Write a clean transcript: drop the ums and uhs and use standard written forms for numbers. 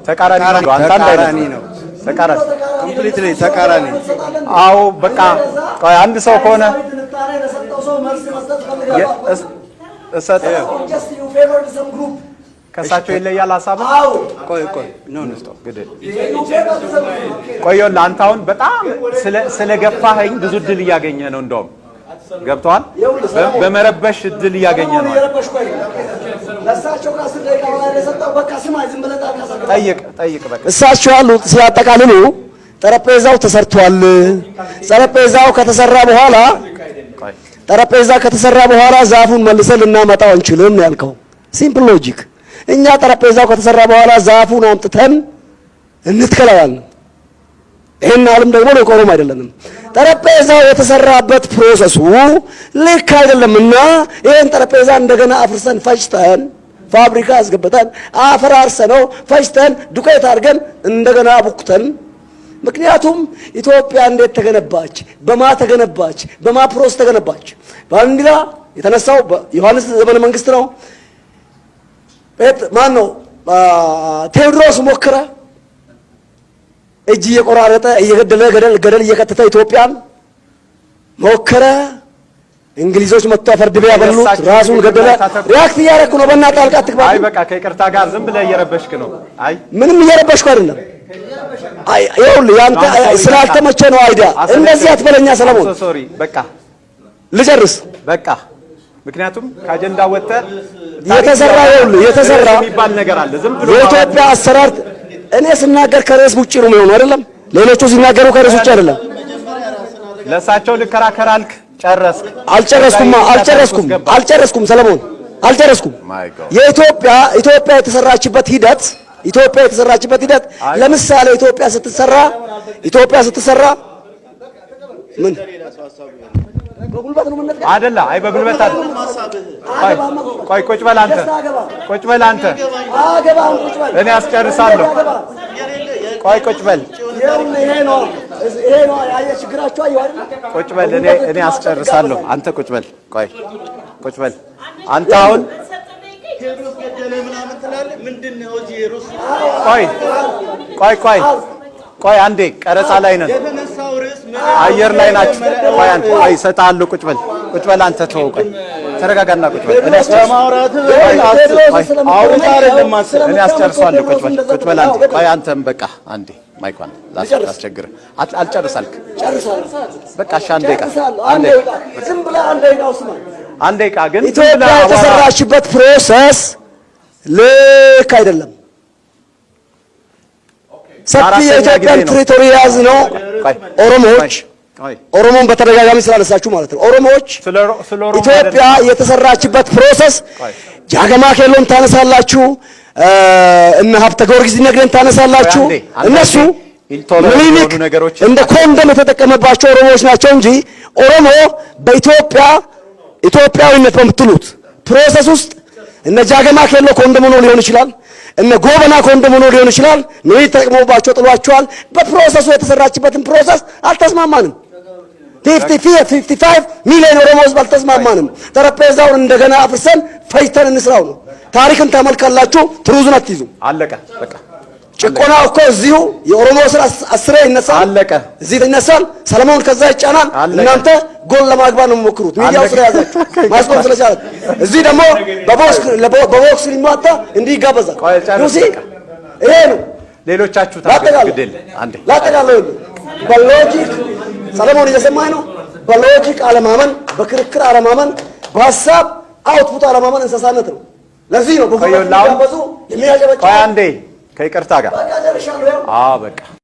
ተቃራኒ ነው ኮምፕሊትሊ ተቃራኒ አዎ በቃ አንድ ሰው ከሆነ ከሳቸው ይለያል ሐሳብ ቆይ ኖ ስቶፕ ግድ ቆየው አንተ አሁን በጣም ስለገፋኸኝ ብዙ ድል እያገኘ ነው እንደውም ገብቷል በመረበሽ ድል እያገኘ ነው ለሳቸው ጋር ስለደቂቃው ላይ ለሰጣው በቃ ስማይ ዝም ብለህ ጠይቅ በቃ እሳቸው ያሉት ሲያጠቃልሉ ጠረጴዛው ተሰርቷል ጠረጴዛው ከተሰራ በኋላ ዛፉን መልሰን ልናመጣው አንችልም ነው ያልከው ሲምፕል ሎጂክ እኛ ጠረጴዛው ከተሰራ በኋላ ዛፉን አምጥተን እንትከላለን ይሄን ዓለም ደግሞ ለቆሮም አይደለም ጠረጴዛው የተሰራበት ፕሮሰሱ ልክ አይደለምና ይሄን ጠረጴዛ እንደገና አፍርሰን ፈጭተን ፋብሪካ አስገብተን አፈራርሰነው ፈጭተን ዱቄት አድርገን እንደገና አቡክተን ምክንያቱም ኢትዮጵያ እንዴት ተገነባች በማ ፕሮሰስ ተገነባች ባንዲራ የተነሳው ዮሐንስ ዘመነ መንግስት ነው ማን ነው ቴዎድሮስ ሞከረ እጅ እየቆራረጠ እየገደለ ገደል እየከተተ ኢትዮጵያን ሞከረ እንግሊዞች መጥተው ፈርድ ቤት ያበሉት ራሱን ገደለ ሪአክት ያረኩ ነው በእናትህ ጣልቃ አትግባ አይ በቃ ከይቅርታ ጋር ዝም ብለህ እየረበሽክ ነው አይ ምንም እየረበሽኩ አይደለም አይ ይኸውልህ ያንተ ስላልተመቸ ነው አይዲያ እንደዚህ አትበለኛ ሰለሞን ሶሪ በቃ ልጨርስ በቃ ምክንያቱም ከአጀንዳ ወጥተህ የተሰራ የሚባል ነገር አለ ዝም ብሎ የኢትዮጵያ አሰራር እኔ ስናገር ከርዕስ ውጪ ነው የሚሆነው አይደለም ሌሎቹ ሲናገሩ ከርዕስ ውጪ አይደለም ለሳቸው ልከራከራልክ ጨረስክ አልጨረስኩም ሰለሞን አልጨረስኩም የኢትዮጵያ የተሰራችበት ሂደት ለምሳሌ ኢትዮጵያ ስትሰራ ምን በጉልበት ነው ምንነት አይደለ አይ በጉልበት አይደል ቆይ ቁጭ በል አንተ እኔ አስጨርሳለሁ ቆይ ቁጭ በል ይሄ ነው ያየ ችግራችሁ አየው አይደል ቁጭ በል እኔ አስጨርሳለሁ አንተ ቁጭ በል ቆይ ቁጭ በል አንተ አሁን ቴዎድሮስ ገደለ ምናምን ትላለህ ምንድነው እዚህ ሩስ ቆይ አንዴ ቀረጻ ላይ ነን የተነሳው ርዕስ አየር ላይ ናችሁ ቆይ አንተ ይሰጣሉ ቁጭ በል አንተ ተው ቆይ ተረጋጋና ቁጭ በል እኔ አስጨርሳለሁ ቁጭ በል አንተ ቆይ አንተም በቃ አንዴ ማይኳን ላስቸግር አልጨርሳልክ በቃ አንዴ ዝም ብለህ አንዴ ቃ ግን ኢትዮጵያ የተሰራችበት ፕሮሰስ ልክ አይደለም ሰፊ የኢትዮጵያን ቴሪቶሪ ያዝ ነው ኦሮሞን በተደጋጋሚ ስላነሳችሁ ማለት ነው ኦሮሞዎች ኢትዮጵያ የተሰራችበት ፕሮሰስ ጃገማ ኬሎን ታነሳላችሁ እና ሀብተ ጊዮርጊስ ነገርን ታነሳላችሁ እነሱ ምኒልክ እንደ ኮንደም የተጠቀመባቸው ኦሮሞዎች ናቸው እንጂ ኦሮሞ ኢትዮጵያዊነት በምትሉት ፕሮሰስ ውስጥ እነ ጃገማ ኬሎ ኮንደም ሆኖ ሊሆን ይችላል እነ ጎበና ኮንደም ሆኖ ሊሆን ይችላል ነው ተጠቅመውባቸው ጥሏቸዋል በፕሮሰሱ የተሰራችበትን ፕሮሰስ አልተስማማንም 55 ሚሊዮን ኦሮሞዎች ባልተስማማንም ጠረጴዛውን እንደገና አፍርሰን ፈይተን እንስራው ነው ታሪክን ተመልካላችሁ ትሩዙን አትይዙ አለቀ በቃ ጭቆና እኮ እዚሁ የኦሮሞ ስራ አስሬ ይነሳል አለቀ እዚህ ይነሳል ሰለሞን ከዛ ይጫናል እናንተ ጎል ለማግባት ነው የምትሞክሩት ሚዲያው ስራ ያዛችሁ ማስቆም ስለቻለ እዚህ ደግሞ በቦክስ ሊማታ እንዲህ ይጋበዛል ዩሲ ይሄ ነው ሌሎቻችሁ ታገግደል አንዴ ላጠቃለው በሎጂክ ሰለሞን እየሰማኝ ነው በሎጂክ አለማመን በክርክር አለማመን በሐሳብ አውትፑት አለማመን እንስሳነት ነው ለዚህ ነው በሁሉ ያባዙ የሚያጀበጭ አንዴ ከይቅርታ ጋር በቃ